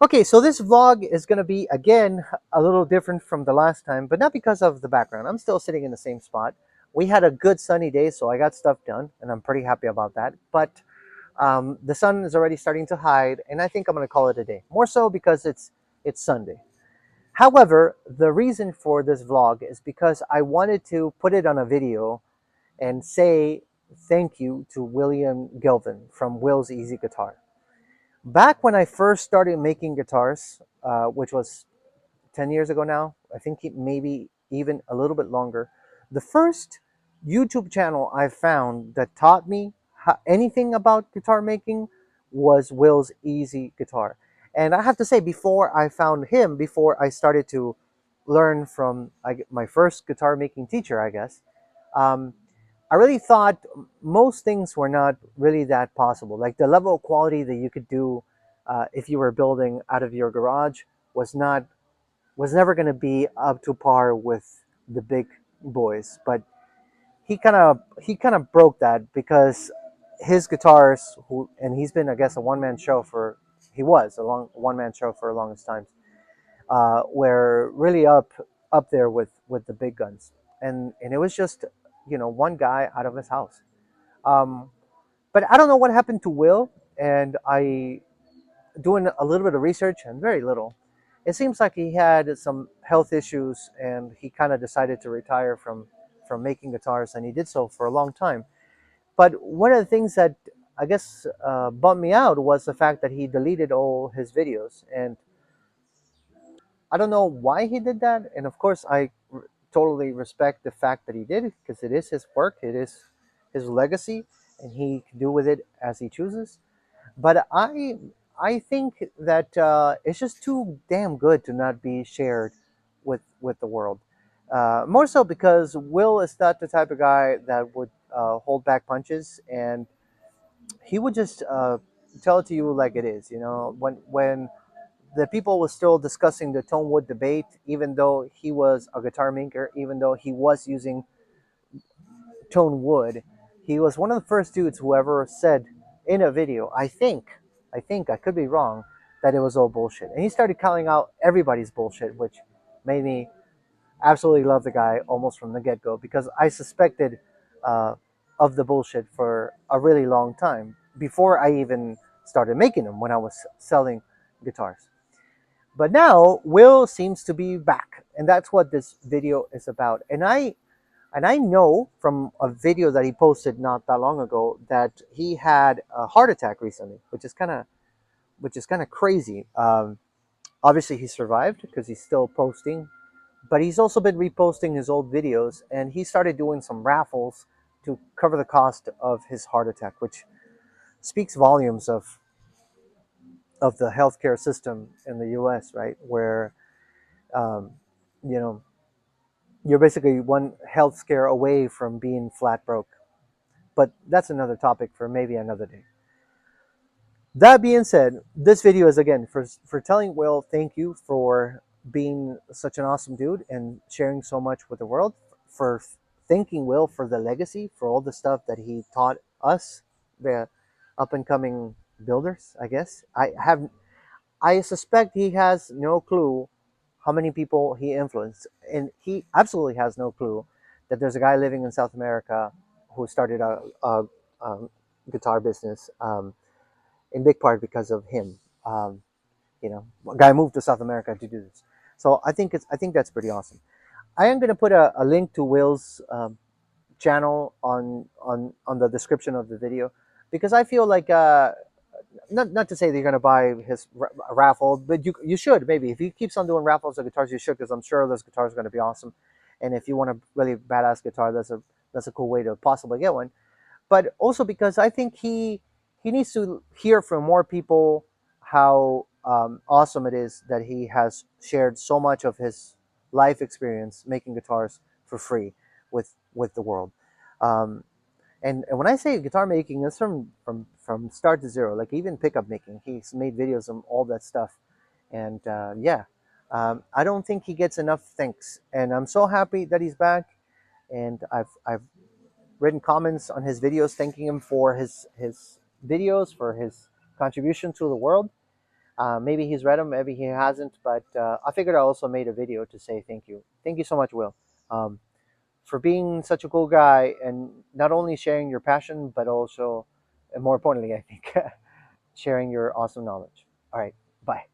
Okay, so this vlog is going to be again a little different from the last time, but not because of the background. I'm still sitting in the same spot. We had a good sunny day, so I got stuff done, and I'm pretty happy about that. But the sun is already starting to hide, and I think I'm going to call it a day. More so because it's Sunday. However, the reason for this vlog is because I wanted to put it on a video and say thank you to William Gelvin from Will's Easy Guitar. Back when I first started making guitars, which was 10 years ago now, I think maybe even a little bit longer, the first YouTube channel I found that taught me anything about guitar making was Will's Easy Guitar. And I have to say, before I found him, before I started to learn from my first guitar making teacher, I guess, um, I really thought most things were not really that possible. Like the level of quality that you could do if you were building out of your garage was never going to be up to par with the big boys. But he kind of broke that because his guitars, and he's been, I guess, a one man show for he was a long one man show for the longest time, were really up there with the big guns, and it was just one guy out of his house. Um, but I don't know what happened to Will, and I doing a little bit of research and very little. It seems like he had some health issues, and he kind of decided to retire from making guitars, and he did so for a long time. But one of the things that I guess bummed me out was the fact that he deleted all his videos, and I don't know why he did that. And of course, totally respect the fact that he did it because it is his work, it is his legacy, and he can do with it as he chooses. But I think that it's just too damn good to not be shared with the world. More so because Will is not the type of guy that would hold back punches, and he would just tell it to you like it is. When the people were still discussing the tone wood debate, even though he was a guitar maker, even though he was using tone wood, he was one of the first dudes who ever said in a video, I could be wrong, that it was all bullshit. And he started calling out everybody's bullshit, which made me absolutely love the guy almost from the get go because I suspected uh, of the bullshit for a really long time before I even started making them when I was selling guitars. But now Will seems to be back, and that's what this video is about. And I know from a video that he posted not that long ago that he had a heart attack recently, which is kind of crazy. Obviously, he survived because he's still posting, but he's also been reposting his old videos, and he started doing some raffles to cover the cost of his heart attack, which speaks volumes of the healthcare system in the U.S. Right, where um, you know you're basically one health scare away from being flat broke. But that's another topic for maybe another day. That being said, this video is again for telling Will thank you for being such an awesome dude and sharing so much with the world. For thanking Will for the legacy, for all the stuff that he taught us, the up and coming builders. I guess I suspect he has no clue how many people he influenced, and he absolutely has no clue that there's a guy living in South America who started a guitar business in big part because of him. A guy moved to South America to do this. So I think that's pretty awesome. I am going to put a link to Will's channel on the description of the video because I feel like not to say that you're gonna buy his raffle, but you should maybe if he keeps on doing raffles of guitars, you should because I'm sure those guitars are gonna be awesome. And if you want a really badass guitar, that's a cool way to possibly get one. But also because I think he needs to hear from more people how awesome it is that he has shared so much of his life experience making guitars for free with the world. Um, and when I say guitar making, it's from start to zero. Like even pickup making, he's made videos on all that stuff, and yeah, I don't think he gets enough thanks. And I'm so happy that he's back. And I've written comments on his videos thanking him for his videos, for his contribution to the world. Maybe he's read them, maybe he hasn't, but I figured I also made a video to say thank you. Thank you so much, Will, um, for being such a cool guy and not only sharing your passion, but also, and more importantly, I think, sharing your awesome knowledge. All right, bye.